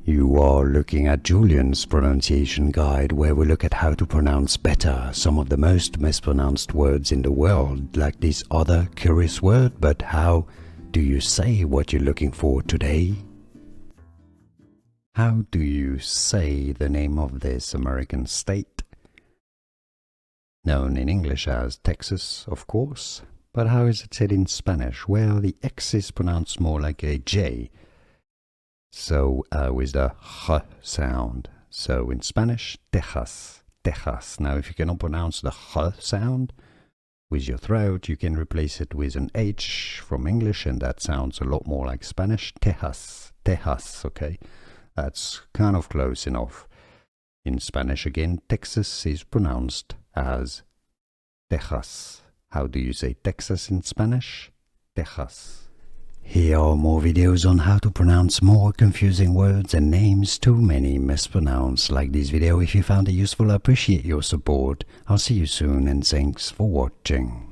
You are looking at Julian's pronunciation guide, where we look at how to pronounce better some of the most mispronounced words in the world, like this other curious word. But how do you say what you're looking for today? How do you say the name of this American state? Known in English as Texas, of course, but how is it said in Spanish? Well, the X is pronounced more like a J. So with the H sound. So in Spanish, Texas, Texas. Now if you cannot pronounce the H sound with your throat, you can replace it with an H from English, and that sounds a lot more like Spanish. Texas, Texas, okay? That's kind of close enough. In Spanish again, Texas is pronounced as Texas. How do you say Texas in Spanish? Texas. Here are more videos on how to pronounce more confusing words and names too many mispronounced. Like this video if you found it useful. I appreciate your support. I'll see you soon and thanks for watching.